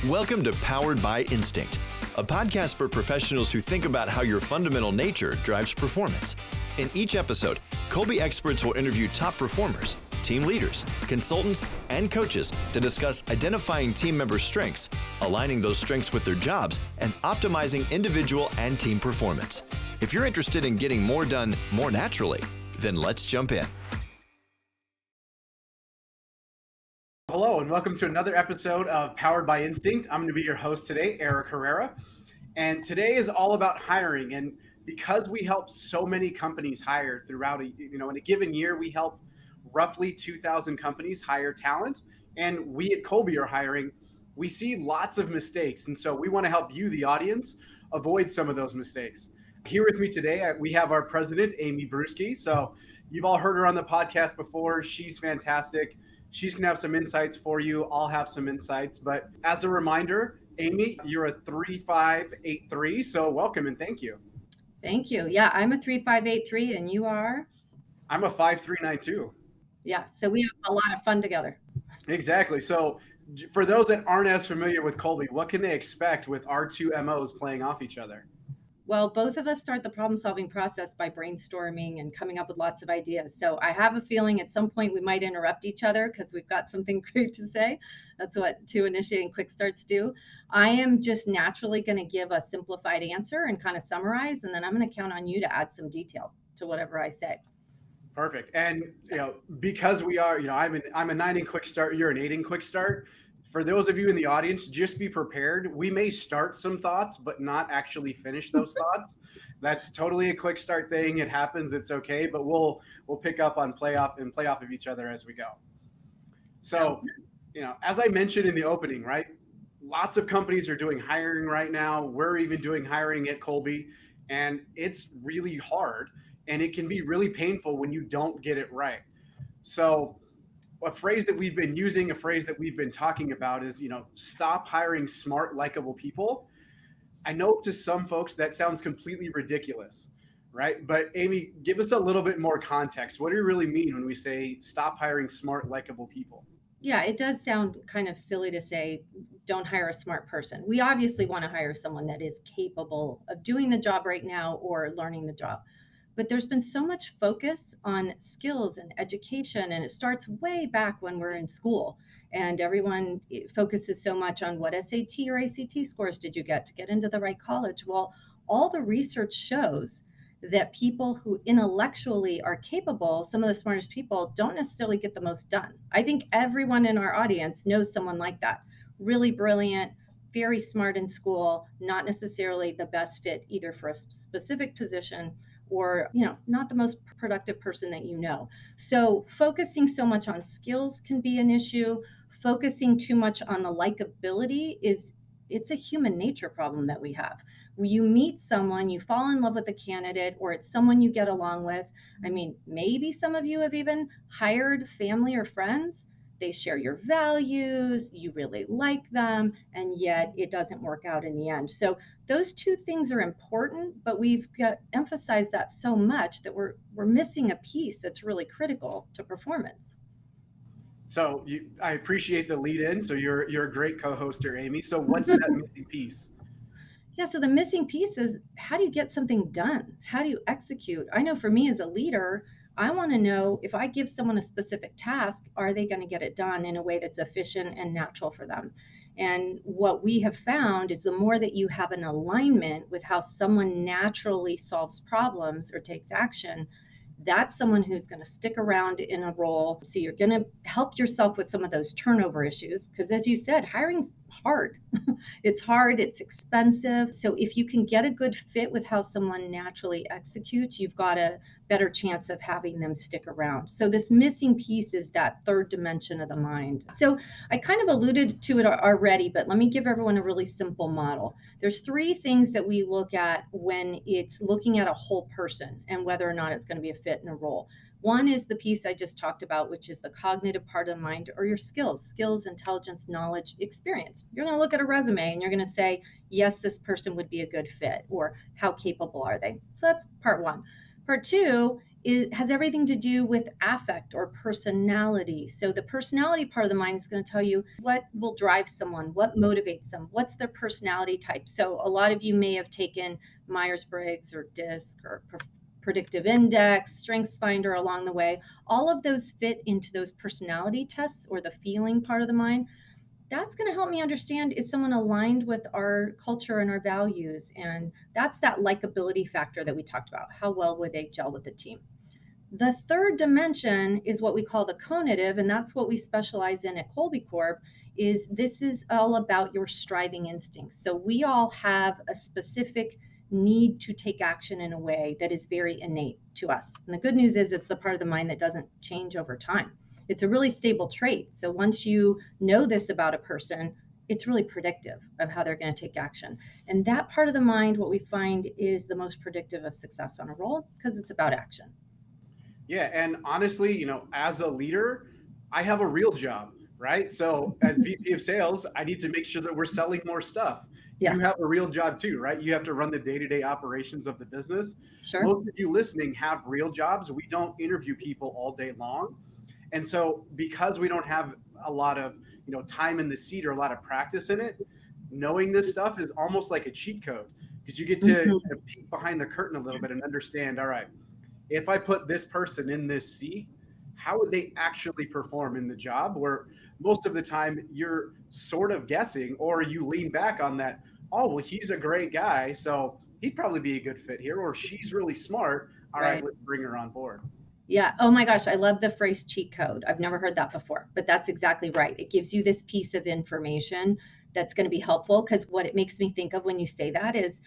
Welcome to Powered by Instinct, a podcast for professionals who think about how your fundamental nature drives performance. In each episode, Kolbe experts will interview top performers, team leaders, consultants, and coaches to discuss identifying team members' strengths, aligning those strengths with their jobs, and optimizing individual and team performance. If you're interested in getting more done more naturally, then let's jump in. Hello, and welcome to another episode of Powered by Instinct. I'm going to be your host today, Eric Herrera. And today is all about hiring. And because we help so many companies hire throughout, in a given year, we help roughly 2,000 companies hire talent. And we at Kolbe are hiring. We see lots of mistakes. And so we want to help you, the audience, avoid some of those mistakes. Here with me today, we have our president, Amy Bruske. So you've all heard her on the podcast before. She's fantastic. She's going to have some insights for you. I'll have some insights. But as a reminder, Amy, you're a 3583. So welcome and thank you. Thank you. Yeah, I'm a 3583 and you are? I'm a 5392. Yeah, so we have a lot of fun together. Exactly. So for those that aren't as familiar with Kolbe, what can they expect with our two MOs playing off each other? Well, both of us start the problem-solving process by brainstorming and coming up with lots of ideas. So I have a feeling at some point we might interrupt each other because we've got something great to say. That's what two initiating quick starts do. I am just naturally going to give a simplified answer and kind of summarize, and then I'm going to count on you to add some detail to whatever I say. Perfect. And because we are, I'm a 9 in quick start, you're an 8 in quick start. For those of you in the audience, just be prepared. We may start some thoughts, but not actually finish those thoughts. That's totally a quick start thing. It happens. It's okay. But we'll pick up on play off of each other as we go. So, as I mentioned in the opening, right? Lots of companies are doing hiring right now. We're even doing hiring at Kolbe, and it's really hard, and it can be really painful when you don't get it right. So, a phrase that we've been using, a phrase that we've been talking about is, stop hiring smart, likable people. I know to some folks that sounds completely ridiculous, right? But Amy, give us a little bit more context. What do you really mean when we say stop hiring smart, likable people? Yeah, it does sound kind of silly to say don't hire a smart person. We obviously want to hire someone that is capable of doing the job right now or learning the job. But there's been so much focus on skills and education, and it starts way back when we're in school. And everyone focuses so much on what SAT or ACT scores did you get to get into the right college. Well, all the research shows that people who intellectually are capable, some of the smartest people, don't necessarily get the most done. I think everyone in our audience knows someone like that. Really brilliant, very smart in school, not necessarily the best fit either for a specific position or, not the most productive person that you know. So focusing so much on skills can be an issue. Focusing too much on the likability it's a human nature problem that we have. When you meet someone, you fall in love with a candidate, or it's someone you get along with. I mean, maybe some of you have even hired family or friends. They share your values, you really like them, and yet it doesn't work out in the end. So those two things are important, but we've got emphasized that so much that we're missing a piece that's really critical to performance. So I appreciate the lead in. So you're a great co-hoster, Amy. So what's that missing piece? Yeah, so the missing piece is, how do you get something done? How do you execute? I know for me as a leader, I want to know if I give someone a specific task, are they going to get it done in a way that's efficient and natural for them? And what we have found is the more that you have an alignment with how someone naturally solves problems or takes action, that's someone who's going to stick around in a role. So you're going to help yourself with some of those turnover issues. Because as you said, hiring's hard. It's hard. It's expensive. So if you can get a good fit with how someone naturally executes, you've got a better chance of having them stick around. So this missing piece is that third dimension of the mind. So I kind of alluded to it already, but let me give everyone a really simple model. There's 3 things that we look at when it's looking at a whole person and whether or not it's going to be a fit in a role. One is the piece I just talked about, which is the cognitive part of the mind, or your skills, intelligence, knowledge, experience. You're going to look at a resume and you're going to say, yes, this person would be a good fit, or how capable are they? So that's part one. Part two It has everything to do with affect or personality. So the personality part of the mind is going to tell you what will drive someone, what motivates them, what's their personality type. So a lot of you may have taken Myers-Briggs or DISC or predictive index, strengths finder along the way. All of those fit into those personality tests or the feeling part of the mind. That's going to help me understand, is someone aligned with our culture and our values? And that's that likability factor that we talked about. How well would they gel with the team? The third dimension is what we call the cognitive, and that's what we specialize in at Kolbe Corp. This is all about your striving instincts. So we all have a specific need to take action in a way that is very innate to us. And the good news is it's the part of the mind that doesn't change over time. It's a really stable trait. So once you know this about a person, it's really predictive of how they're going to take action. And that part of the mind, what we find, is the most predictive of success on a role because it's about action. Yeah, and honestly, as a leader, I have a real job, right? So as VP of sales, I need to make sure that we're selling more stuff. Yeah. You have a real job too, right? You have to run the day-to-day operations of the business. Sure. Most of you listening have real jobs. We don't interview people all day long. And so because we don't have a lot of, time in the seat or a lot of practice in it, knowing this stuff is almost like a cheat code because you get to peek behind the curtain a little bit and understand, all right, if I put this person in this seat, how would they actually perform in the job? Where most of the time you're sort of guessing, or you lean back on that, oh, well, he's a great guy, so he'd probably be a good fit here, or she's really smart. All right, let's bring her on board. Yeah. Oh my gosh. I love the phrase cheat code. I've never heard that before, but that's exactly right. It gives you this piece of information that's going to be helpful, because what it makes me think of when you say that is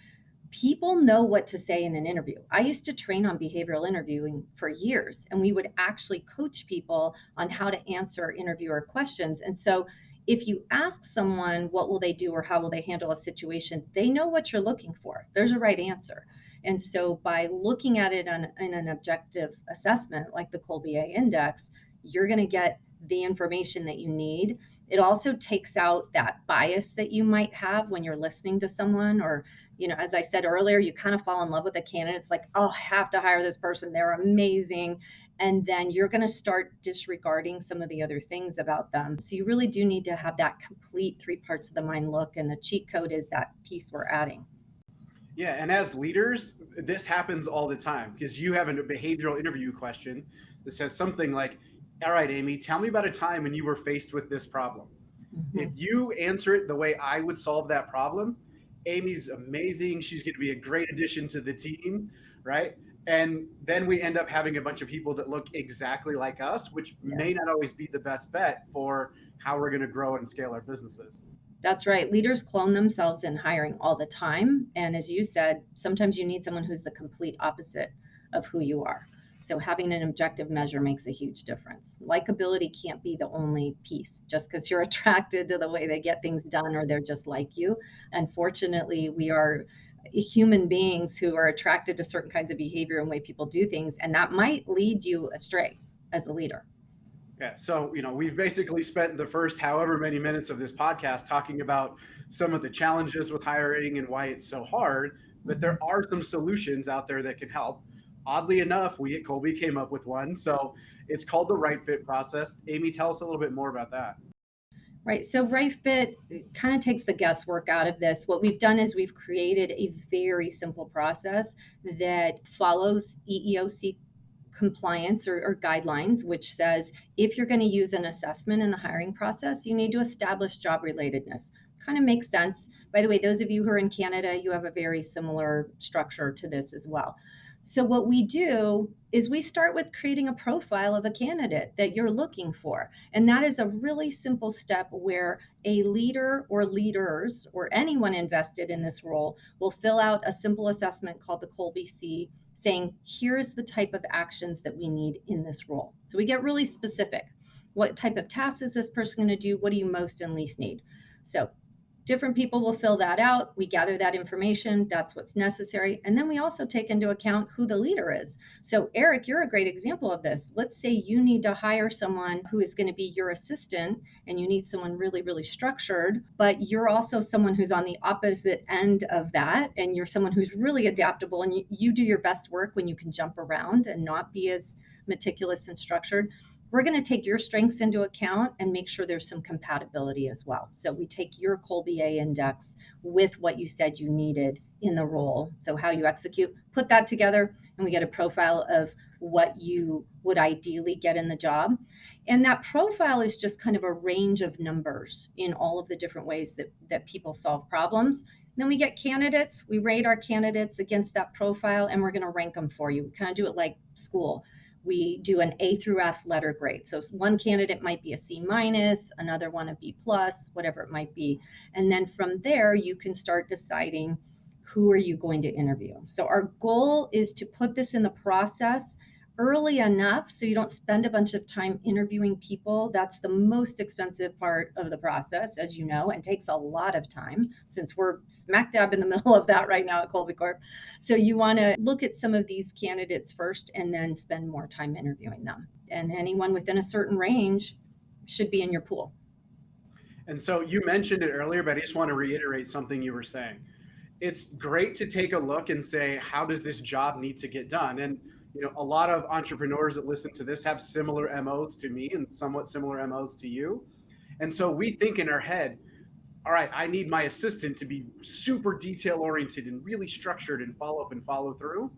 people know what to say in an interview. I used to train on behavioral interviewing for years, and we would actually coach people on how to answer interviewer questions. And so if you ask someone, what will they do or how will they handle a situation, they know what you're looking for. There's a right answer. And so by looking at it in an objective assessment like the Kolbe Index, you're going to get the information that you need. It also takes out that bias that you might have when you're listening to someone, or, as I said earlier, you kind of fall in love with a candidate. It's like, oh, I have to hire this person. They're amazing. And then you're going to start disregarding some of the other things about them. So you really do need to have that complete 3 parts of the mind look. And the cheat code is that piece we're adding. Yeah, and as leaders, this happens all the time because you have a behavioral interview question that says something like, all right, Amy, tell me about a time when you were faced with this problem. Mm-hmm. If you answer it the way I would solve that problem, Amy's amazing. She's going to be a great addition to the team, right? And then we end up having a bunch of people that look exactly like us, which may not always be the best bet for how we're going to grow and scale our businesses. That's right. Leaders clone themselves in hiring all the time. And as you said, sometimes you need someone who's the complete opposite of who you are. So having an objective measure makes a huge difference. Likability can't be the only piece just because you're attracted to the way they get things done or they're just like you. Unfortunately, we are human beings who are attracted to certain kinds of behavior and way people do things, and that might lead you astray as a leader. Yeah. So, we've basically spent the first however many minutes of this podcast talking about some of the challenges with hiring and why it's so hard, but there are some solutions out there that can help. Oddly enough, we at Kolbe came up with one. So it's called the RightFit process. Amy, tell us a little bit more about that. Right. So RightFit kind of takes the guesswork out of this. What we've done is we've created a very simple process that follows EEOC compliance or guidelines, which says if you're going to use an assessment in the hiring process, you need to establish job relatedness. Kind of makes sense. By the way, those of you who are in Canada, you have a very similar structure to this as well. So what we do is we start with creating a profile of a candidate that you're looking for. And that is a really simple step where a leader or leaders or anyone invested in this role will fill out a simple assessment called the Kolbe C, saying, here's the type of actions that we need in this role. So we get really specific. What type of tasks is this person going to do? What do you most and least need? So Different people will fill that out. We gather that information. That's what's necessary. And then we also take into account who the leader is. So, Eric, you're a great example of this. Let's say you need to hire someone who is going to be your assistant and you need someone really, really structured, but you're also someone who's on the opposite end of that. And you're someone who's really adaptable and you do your best work when you can jump around and not be as meticulous and structured. We're going to take your strengths into account and make sure there's some compatibility as well. So we take your Kolbe A index with what you said you needed in the role. So how you execute, put that together, and we get a profile of what you would ideally get in the job. And that profile is just kind of a range of numbers in all of the different ways that people solve problems. Then we get candidates, we rate our candidates against that profile, and we're going to rank them for you. We kind of do it like school. We do an A through F letter grade. So one candidate might be a C minus, another one a B plus, whatever it might be. And then from there, you can start deciding who are you going to interview. So our goal is to put this in the process early enough so you don't spend a bunch of time interviewing people. That's the most expensive part of the process, as you know, and takes a lot of time since we're smack dab in the middle of that right now at Kolbe Corp. So you want to look at some of these candidates first and then spend more time interviewing them. And anyone within a certain range should be in your pool. And so you mentioned it earlier, but I just want to reiterate something you were saying. It's great to take a look and say, how does this job need to get done? And a lot of entrepreneurs that listen to this have similar MOs to me and somewhat similar MOs to you. And so we think in our head, all right, I need my assistant to be super detail oriented and really structured and follow up and follow through.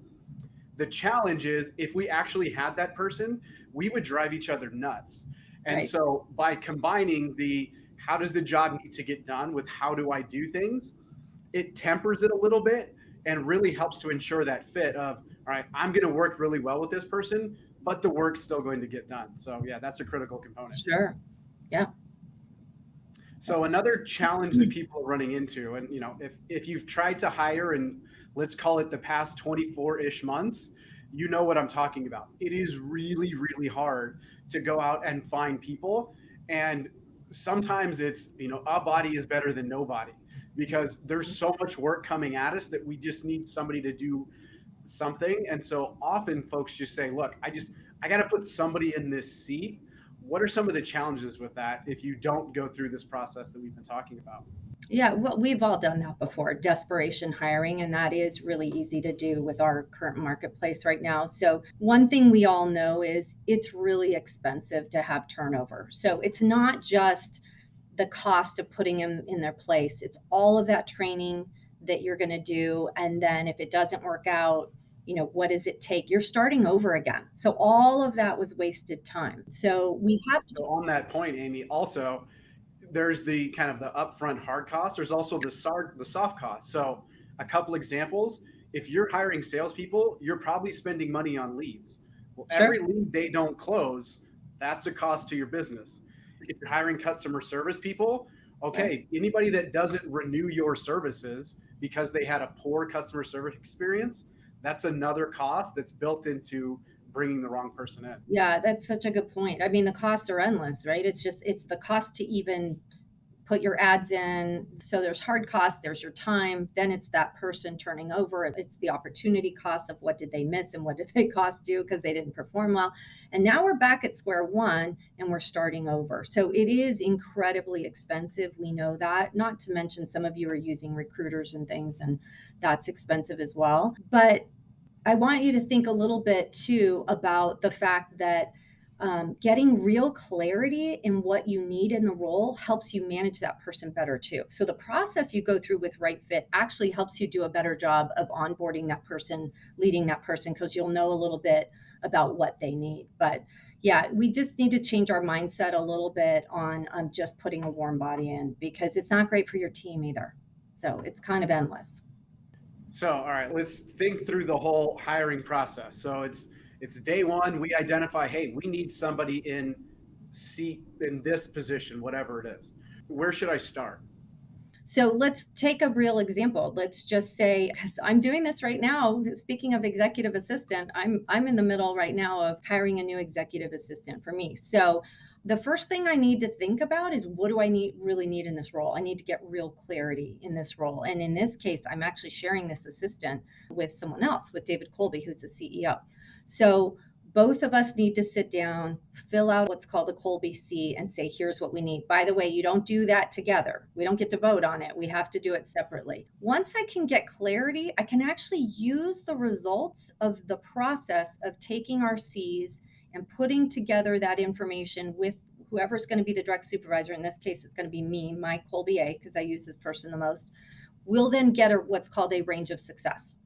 The challenge is if we actually had that person, we would drive each other nuts. And Right. So by combining the how does the job need to get done with how do I do things, it tempers it a little bit and really helps to ensure that fit of, all right, I'm going to work really well with this person, but the work's still going to get done. So yeah, that's a critical component. Sure. Yeah. So another challenge that people are running into, and if you've tried to hire in, let's call it the past 24-ish months, you know what I'm talking about. It is really, really hard to go out and find people. And sometimes it's, a body is better than nobody because there's so much work coming at us that we just need somebody to do something. And so often folks just say, look, I got to put somebody in this seat. What are some of the challenges with that if you don't go through this process that we've been talking about? Yeah, well, we've all done that before, desperation hiring, and that is really easy to do with our current marketplace right now. So one thing we all know is it's really expensive to have turnover. So it's not just the cost of putting them in their place. It's all of that training that you're going to do. And then if it doesn't work out, what does it take? You're starting over again. So all of that was wasted time. So we have to. So on that point, Amy, also, there's the kind of the upfront hard cost. There's also the soft cost. So a couple examples, if you're hiring salespeople, you're probably spending money on leads. Well, Sure. every lead they don't close, that's a cost to your business. If you're hiring customer service people, okay, anybody that doesn't renew your services because they had a poor customer service experience, that's another cost that's built into bringing the wrong person in. Yeah, that's such a good point. I mean, the costs are endless, right? It's the cost to even put your ads in. So there's hard costs, there's your time, then it's that person turning over. It's the opportunity cost of what did they miss and what did they cost you because they didn't perform well. And now we're back at square one and we're starting over. So it is incredibly expensive. We know that, not to mention some of you are using recruiters and things, and that's expensive as well. But I want you to think a little bit too about the fact that getting real clarity in what you need in the role helps you manage that person better too. So the process you go through with RightFit actually helps you do a better job of onboarding that person, leading that person, because you'll know a little bit about what they need. But yeah, we just need to change our mindset a little bit on just putting a warm body in, because it's not great for your team either. So it's kind of endless. So, all right, let's think through the whole hiring process. So it's day one. We identify, hey, we need somebody in this position, whatever it is. Where should I start? So let's take a real example. Let's just say, because I'm doing this right now. Speaking of executive assistant, I'm in the middle right now of hiring a new executive assistant for me. So the first thing I need to think about is, what do I really need in this role? I need to get real clarity in this role. And in this case, I'm actually sharing this assistant with someone else, with David Kolbe, who's the CEO. So both of us need to sit down, fill out what's called a Kolbe C, and say, here's what we need. By the way, you don't do that together. We don't get to vote on it. We have to do it separately. Once I can get clarity, I can actually use the results of the process of taking our Cs and putting together that information with whoever's going to be the direct supervisor. In this case, it's going to be me, my Kolbe A, because I use this person the most. We'll then get what's called a range of success.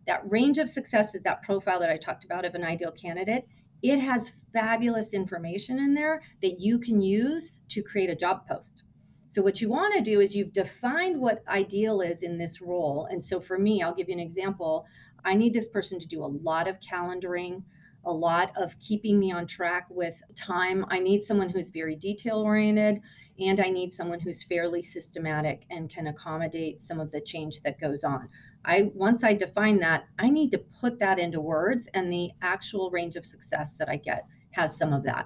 That range of success is that profile that I talked about of an ideal candidate. It has fabulous information in there that you can use to create a job post. So what you want to do is, you've defined what ideal is in this role. And so for me, I'll give you an example. I need this person to do a lot of calendaring, a lot of keeping me on track with time. I need someone who's very detail oriented, and I need someone who's fairly systematic and can accommodate some of the change that goes on. Once I define that, I need to put that into words, and the actual range of success that I get has some of that.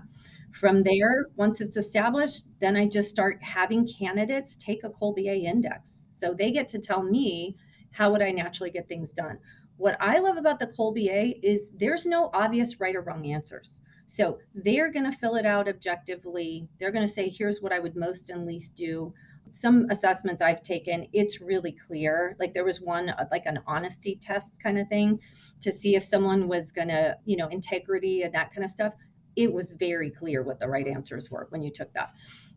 From there, once it's established, then I just start having candidates take a Kolbe A index. So they get to tell me, how would I naturally get things done? What I love about the Kolbe A is there's no obvious right or wrong answers. So they're going to fill it out objectively. They're going to say, here's what I would most and least do. Some assessments I've taken, it's really clear. Like there was one, like an honesty test kind of thing, to see if someone was going to, integrity and that kind of stuff. It was very clear what the right answers were when you took that.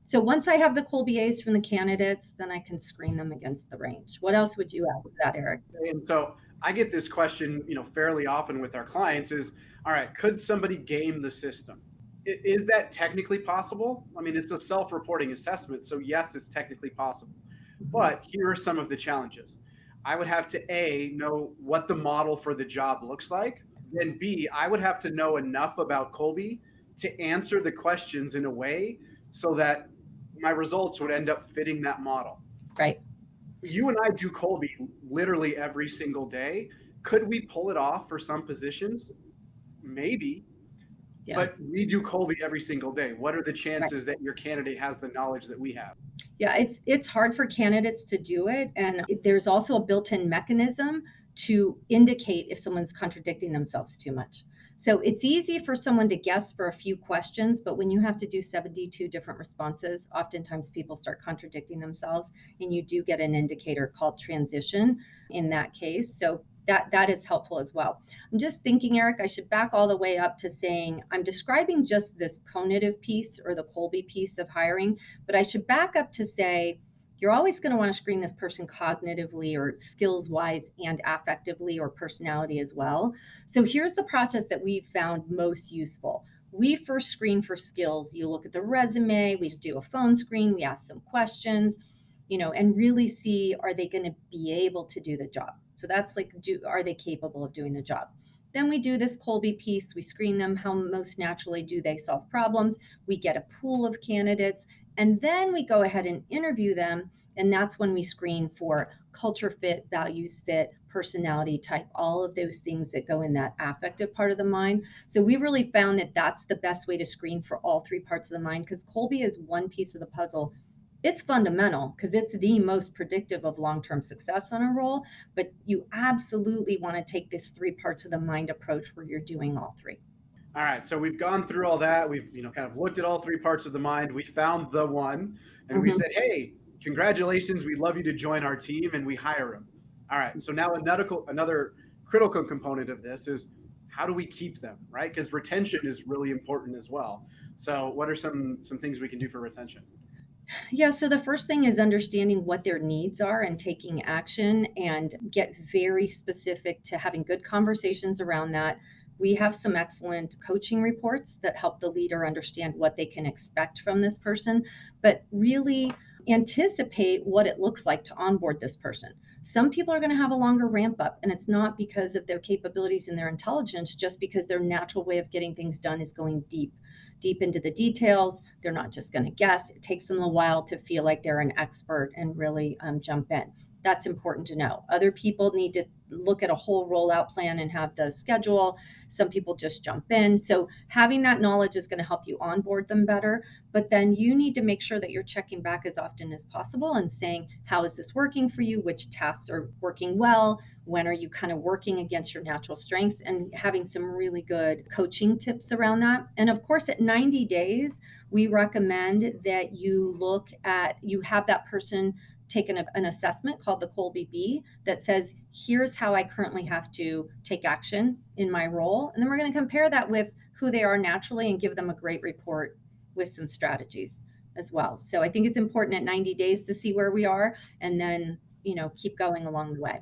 So once I have the Kolbe A's from the candidates, then I can screen them against the range. What else would you add to that, Eric? And so I get this question, fairly often with our clients is, all right, could somebody game the system? Is that technically possible? I mean, it's a self-reporting assessment, so yes, it's technically possible. But here are some of the challenges. I would have to A, know what the model for the job looks like. Then B, I would have to know enough about Kolbe to answer the questions in a way so that my results would end up fitting that model. Right. You and I do Kolbe literally every single day. Could we pull it off for some positions? Maybe. Yeah. But we do Kolbe every single day. What are the chances that your candidate has the knowledge that we have? Yeah, it's hard for candidates to do it. And there's also a built-in mechanism to indicate if someone's contradicting themselves too much. So it's easy for someone to guess for a few questions, but when you have to do 72 different responses, oftentimes people start contradicting themselves, and you do get an indicator called transition in that case. So that is helpful as well. I'm just thinking, Eric, I should back all the way up to saying I'm describing just this cognitive piece or the Kolbe piece of hiring, but I should back up to say, you're always going to want to screen this person cognitively or skills wise and affectively or personality as well. So here's the process that we've found most useful. We first screen for skills. You look at the resume, we do a phone screen, we ask some questions, and really see, are they going to be able to do the job? So that's like, are they capable of doing the job? Then we do this Kolbe piece. We screen them. How most naturally do they solve problems? We get a pool of candidates, and then we go ahead and interview them. And that's when we screen for culture fit, values fit, personality type, all of those things that go in that affective part of the mind. So we really found that that's the best way to screen for all three parts of the mind, because Kolbe is one piece of the puzzle. It's fundamental because it's the most predictive of long-term success on a role, but you absolutely want to take this three parts of the mind approach where you're doing all three. All right, so we've gone through all that. We've kind of looked at all three parts of the mind. We found the one, and we said, hey, congratulations, we'd love you to join our team, and we hire him. All right, so now another critical component of this is, how do we keep them, right? Because retention is really important as well. So what are some things we can do for retention? Yeah, so the first thing is understanding what their needs are and taking action, and get very specific to having good conversations around that. We have some excellent coaching reports that help the leader understand what they can expect from this person, but really anticipate what it looks like to onboard this person. Some people are going to have a longer ramp up, and it's not because of their capabilities and their intelligence, just because their natural way of getting things done is going deep into the details. They're not just going to guess. It takes them a while to feel like they're an expert and really jump in. That's important to know. Other people need to look at a whole rollout plan and have the schedule. Some people just jump in. So having that knowledge is going to help you onboard them better. But then you need to make sure that you're checking back as often as possible and saying, how is this working for you? Which tasks are working well? When are you kind of working against your natural strengths, and having some really good coaching tips around that. And of course, at 90 days, we recommend that you have that person take an assessment called the Kolbe B that says, here's how I currently have to take action in my role. And then we're going to compare that with who they are naturally and give them a great report with some strategies as well. So I think it's important at 90 days to see where we are, and then, keep going along the way.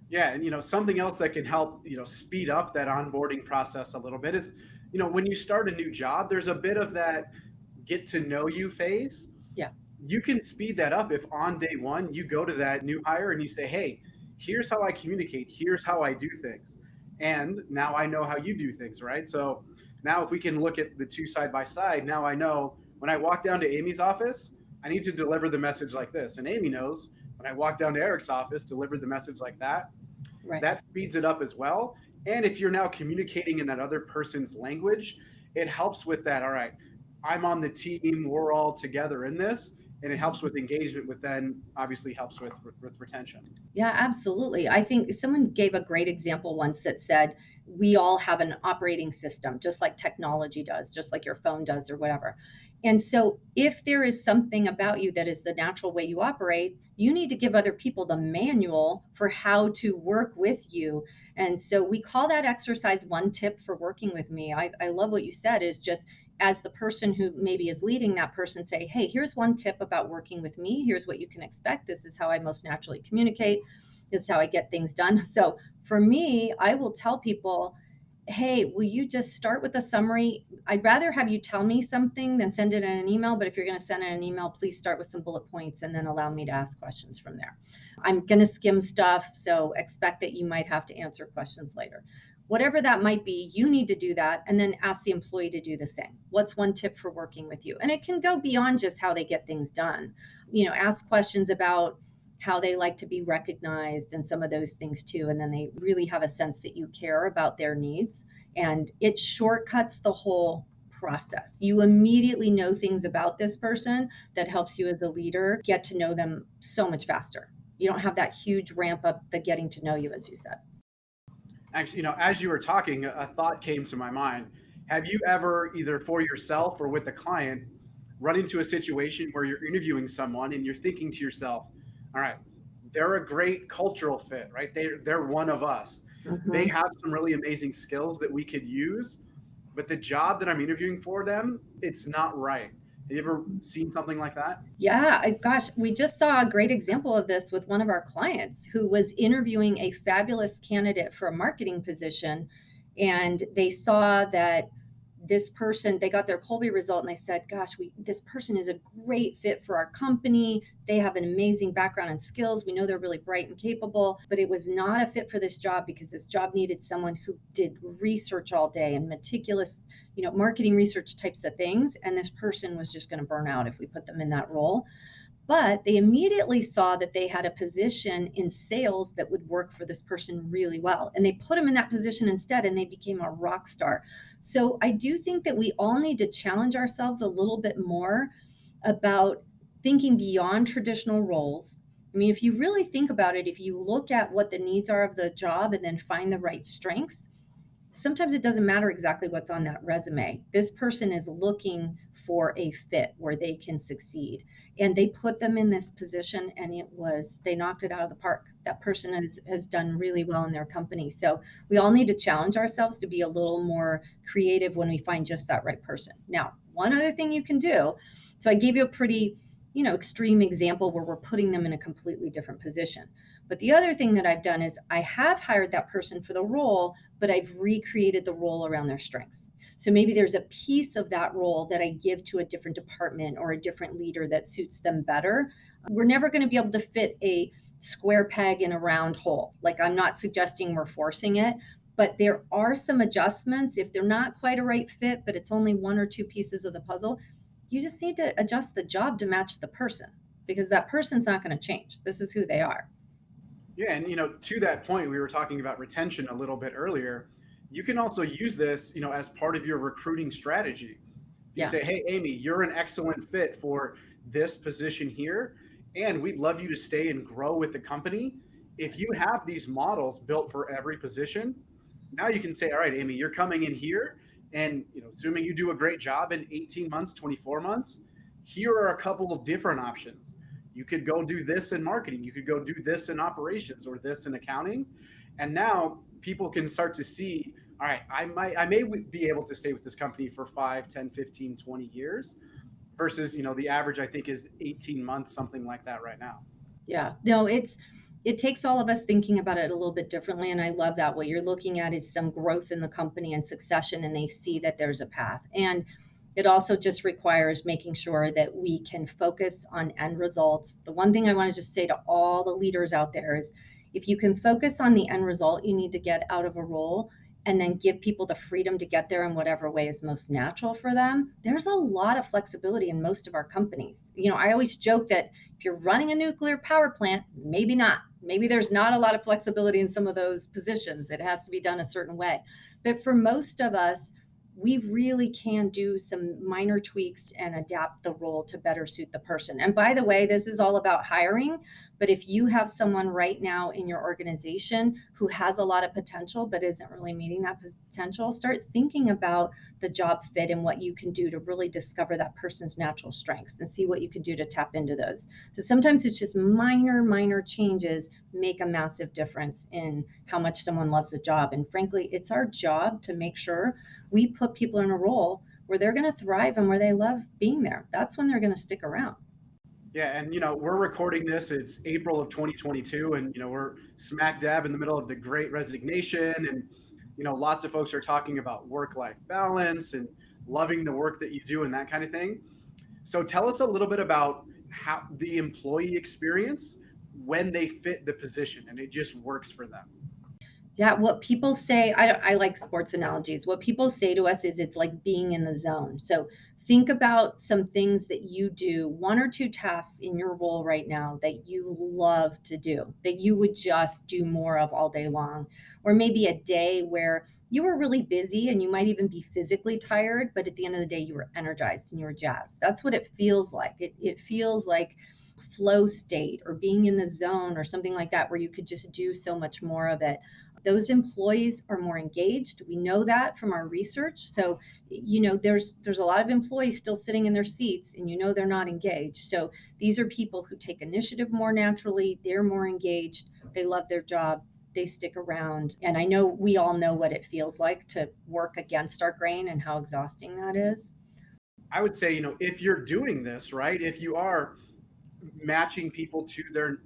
Yeah, and something else that can help speed up that onboarding process a little bit is when you start a new job, there's a bit of that get to know you phase. Yeah. You can speed that up if on day one you go to that new hire and you say, hey, here's how I communicate, here's how I do things, and now I know how you do things, right? So now if we can look at the two side by side, now I know when I walk down to Amy's office, I need to deliver the message like this, and Amy knows when I walk down to Eric's office, deliver the message like that. Right. That speeds it up as well. And if you're now communicating in that other person's language, it helps with that. All right, I'm on the team, we're all together in this. And it helps with engagement, which then obviously helps with retention. Yeah, absolutely. I think someone gave a great example once that said, we all have an operating system, just like technology does, just like your phone does or whatever. And so if there is something about you that is the natural way you operate, you need to give other people the manual for how to work with you. And so we call that exercise one tip for working with me. I love what you said, is just as the person who maybe is leading that person, say, hey, here's one tip about working with me. Here's what you can expect. This is how I most naturally communicate. This is how I get things done. So for me, I will tell people, hey, will you just start with a summary? I'd rather have you tell me something than send it in an email. But if you're going to send in an email, please start with some bullet points and then allow me to ask questions from there. I'm going to skim stuff, so expect that you might have to answer questions later. Whatever that might be, you need to do that and then ask the employee to do the same. What's one tip for working with you? And it can go beyond just how they get things done. Ask questions about how they like to be recognized and some of those things too. And then they really have a sense that you care about their needs, and it shortcuts the whole process. You immediately know things about this person that helps you as a leader get to know them so much faster. You don't have that huge ramp up, the getting to know you, as you said. Actually, as you were talking, a thought came to my mind. Have you ever, either for yourself or with the client, run into a situation where you're interviewing someone and you're thinking to yourself, all right, they're a great cultural fit, right? They're one of us. Mm-hmm. They have some really amazing skills that we could use, but the job that I'm interviewing for them, it's not right. Have you ever seen something like that? Yeah, gosh, we just saw a great example of this with one of our clients who was interviewing a fabulous candidate for a marketing position. And they saw that this person, they got their Kolbe result and they said, gosh, this person is a great fit for our company. They have an amazing background and skills. We know they're really bright and capable, but it was not a fit for this job because this job needed someone who did research all day and meticulous, marketing research types of things. And this person was just going to burn out if we put them in that role. But they immediately saw that they had a position in sales that would work for this person really well. And they put them in that position instead, and they became a rock star. So I do think that we all need to challenge ourselves a little bit more about thinking beyond traditional roles. I mean, if you really think about it, if you look at what the needs are of the job and then find the right strengths, sometimes it doesn't matter exactly what's on that resume. This person is looking for a fit where they can succeed. And they put them in this position and they knocked it out of the park. That person has done really well in their company. So we all need to challenge ourselves to be a little more creative when we find just that right person. Now, one other thing you can do, so I gave you a pretty, extreme example where we're putting them in a completely different position. But the other thing that I've done is I have hired that person for the role, but I've recreated the role around their strengths. So maybe there's a piece of that role that I give to a different department or a different leader that suits them better. We're never going to be able to fit a square peg in a round hole. Like, I'm not suggesting we're forcing it, but there are some adjustments. If they're not quite a right fit, but it's only one or two pieces of the puzzle, you just need to adjust the job to match the person. because that person's not going to change. This is who they are. Yeah, and to that point, we were talking about retention a little bit earlier. You can also use this, as part of your recruiting strategy. You say, hey, Amy, you're an excellent fit for this position here, and we'd love you to stay and grow with the company. If you have these models built for every position, now you can say, all right, Amy, you're coming in here, and assuming you do a great job in 18 months, 24 months, here are a couple of different options. You could go do this in marketing, you could go do this in operations, or this in accounting. And now people can start to see, all right, I may be able to stay with this company for 5, 10, 15, 20 years versus, the average I think is 18 months, something like that right now. Yeah, no, it takes all of us thinking about it a little bit differently. And I love that. What you're looking at is some growth in the company and succession, and they see that there's a path. And it also just requires making sure that we can focus on end results. The one thing I want to just say to all the leaders out there is, if you can focus on the end result you need to get out of a role, and then give people the freedom to get there in whatever way is most natural for them, there's a lot of flexibility in most of our companies. I always joke that if you're running a nuclear power plant, maybe not. Maybe there's not a lot of flexibility in some of those positions. It has to be done a certain way. But for most of us, we really can do some minor tweaks and adapt the role to better suit the person. And by the way, this is all about hiring. But if you have someone right now in your organization who has a lot of potential but isn't really meeting that potential, start thinking about the job fit and what you can do to really discover that person's natural strengths and see what you can do to tap into those. Because sometimes it's just minor changes make a massive difference in how much someone loves a job. And frankly, it's our job to make sure we put people in a role where they're going to thrive and where they love being there. That's when they're going to stick around. Yeah, and we're recording this. It's April of 2022, and we're smack dab in the middle of the Great Resignation, and lots of folks are talking about work-life balance and loving the work that you do and that kind of thing. So tell us a little bit about how the employee experience when they fit the position and it just works for them. Yeah, what people say, I like sports analogies. What people say to us is it's like being in the zone. So think about some things that you do, 1 or 2 tasks in your role right now that you love to do, that you would just do more of all day long. Or maybe a day where you were really busy and you might even be physically tired, but at the end of the day, you were energized and you were jazzed. That's what it feels like. It feels like flow state or being in the zone or something like that, where you could just do so much more of it. Those employees are more engaged. We know that from our research. So, there's a lot of employees still sitting in their seats and they're not engaged. So these are people who take initiative more naturally. They're more engaged. They love their job. They stick around. And I know we all know what it feels like to work against our grain and how exhausting that is. I would say, if you're doing this, right, if you are matching people to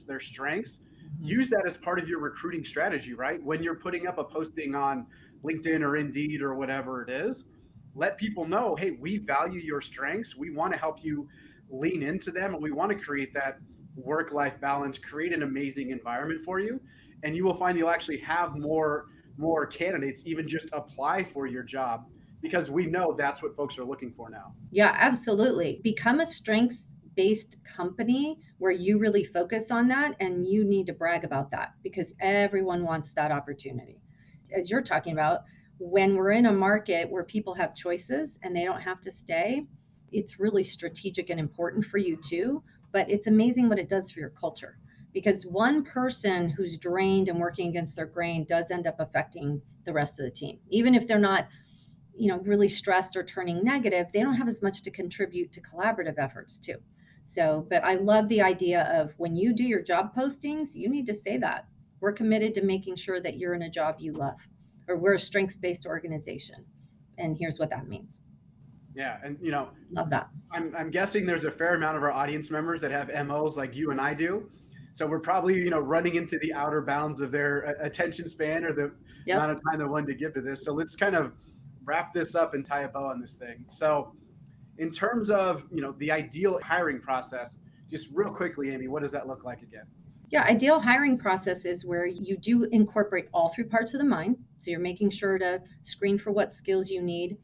their strengths, use that as part of your recruiting strategy, right? When you're putting up a posting on LinkedIn or Indeed or whatever it is, let people know, hey, we value your strengths. We want to help you lean into them, and we want to create that work-life balance, create an amazing environment for you. And you will find you'll actually have more candidates even just apply for your job, because we know that's what folks are looking for now. Yeah, absolutely. Become a strengths-based company where you really focus on that, and you need to brag about that because everyone wants that opportunity. As you're talking about, when we're in a market where people have choices and they don't have to stay, it's really strategic and important for you too. But it's amazing what it does for your culture, because one person who's drained and working against their grain does end up affecting the rest of the team. Even if they're not really stressed or turning negative, they don't have as much to contribute to collaborative efforts too. So, but I love the idea of when you do your job postings, you need to say that we're committed to making sure that you're in a job you love, or we're a strengths-based organization. And here's what that means. Yeah. And, love that. I'm guessing there's a fair amount of our audience members that have MOs like you and I do. So we're probably, running into the outer bounds of their attention span or the amount of time they want to give to this. So let's kind of wrap this up and tie a bow on this thing. So in terms of, the ideal hiring process, just real quickly, Amy, what does that look like again? Yeah, ideal hiring process is where you do incorporate all 3 parts of the mind. So you're making sure to screen for what skills you need,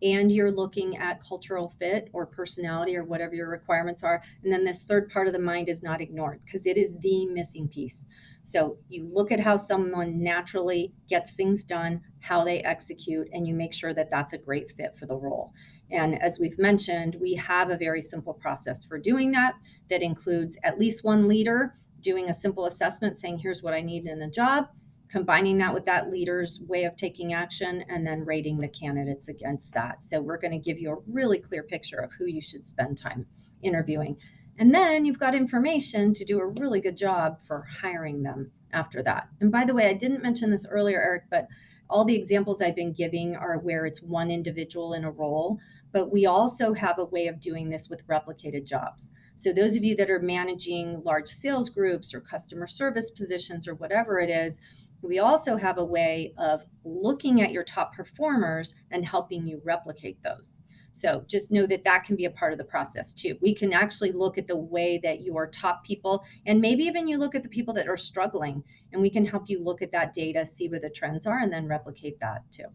and you're looking at cultural fit or personality or whatever your requirements are. And then this third part of the mind is not ignored because it is the missing piece. So you look at how someone naturally gets things done, how they execute, and you make sure that that's a great fit for the role. And as we've mentioned, we have a very simple process for doing that includes at least one leader doing a simple assessment saying, here's what I need in the job, combining that with that leader's way of taking action, and then rating the candidates against that. So we're going to give you a really clear picture of who you should spend time interviewing. And then you've got information to do a really good job for hiring them after that. And by the way, I didn't mention this earlier, Eric, but all the examples I've been giving are where it's one individual in a role, but we also have a way of doing this with replicated jobs. So those of you that are managing large sales groups or customer service positions or whatever it is, we also have a way of looking at your top performers and helping you replicate those. So just know that that can be a part of the process too. We can actually look at the way that your top people, and maybe even you look at the people that are struggling, and we can help you look at that data, see where the trends are, and then replicate that too.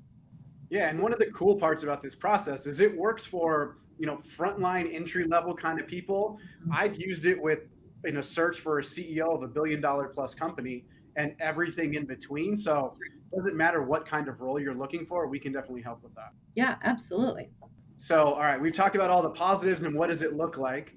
Yeah, and one of the cool parts about this process is it works for, frontline entry level kind of people. I've used it in a search for a CEO of $1 billion plus company and everything in between. So it doesn't matter what kind of role you're looking for, we can definitely help with that. Yeah, absolutely. So, all right, we've talked about all the positives and what does it look like.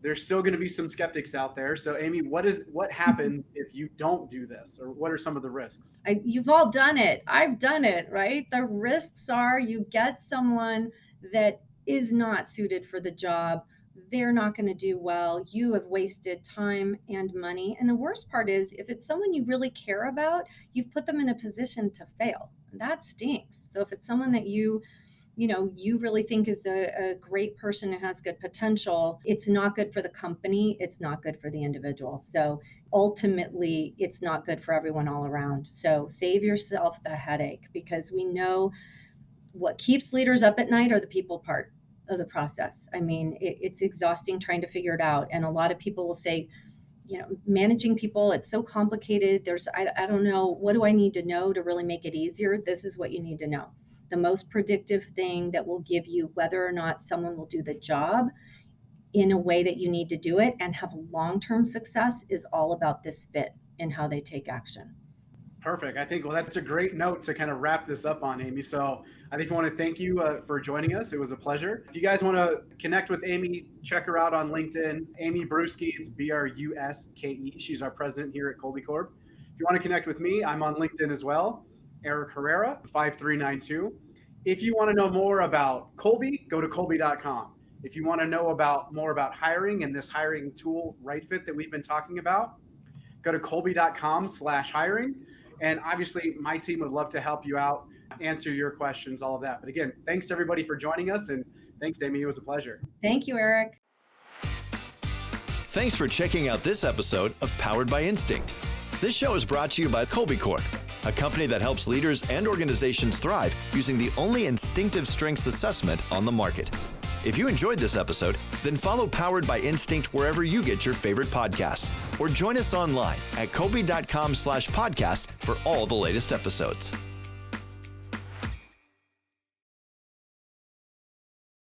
There's still going to be some skeptics out there. So, Amy, what happens if you don't do this, or what are some of the risks? You've all done it. I've done it, right? The risks are you get someone that is not suited for the job. They're not going to do well. You have wasted time and money. And the worst part is if it's someone you really care about, you've put them in a position to fail. That stinks. So if it's someone that you really think is a great person and has good potential, it's not good for the company. It's not good for the individual. So ultimately, it's not good for everyone all around. So save yourself the headache, because we know what keeps leaders up at night are the people part of the process. I mean, it's exhausting trying to figure it out. And a lot of people will say, managing people, it's so complicated. I don't know, what do I need to know to really make it easier? This is what you need to know. The most predictive thing that will give you whether or not someone will do the job in a way that you need to do it and have long-term success is all about this fit and how they take action. Perfect. I think, that's a great note to kind of wrap this up on, Amy. So I think I want to thank you for joining us. It was a pleasure. If you guys want to connect with Amy, check her out on LinkedIn. Amy Bruske, it's Bruske. She's our president here at Kolbe Corp. If you want to connect with me, I'm on LinkedIn as well. Eric Herrera, 5392. If you want to know more about Kolbe, go to Kolbe.com. If you want to know more about hiring and this hiring tool, RightFit, that we've been talking about, go to Kolbe.com/hiring. And obviously, my team would love to help you out, answer your questions, all of that. But again, thanks everybody for joining us. And thanks, Amy. It was a pleasure. Thank you, Eric. Thanks for checking out this episode of Powered by Instinct. This show is brought to you by Kolbe Corp, a company that helps leaders and organizations thrive using the only instinctive strengths assessment on the market. If you enjoyed this episode, then follow Powered by Instinct wherever you get your favorite podcasts, or join us online at Kolbe.com/podcast for all the latest episodes.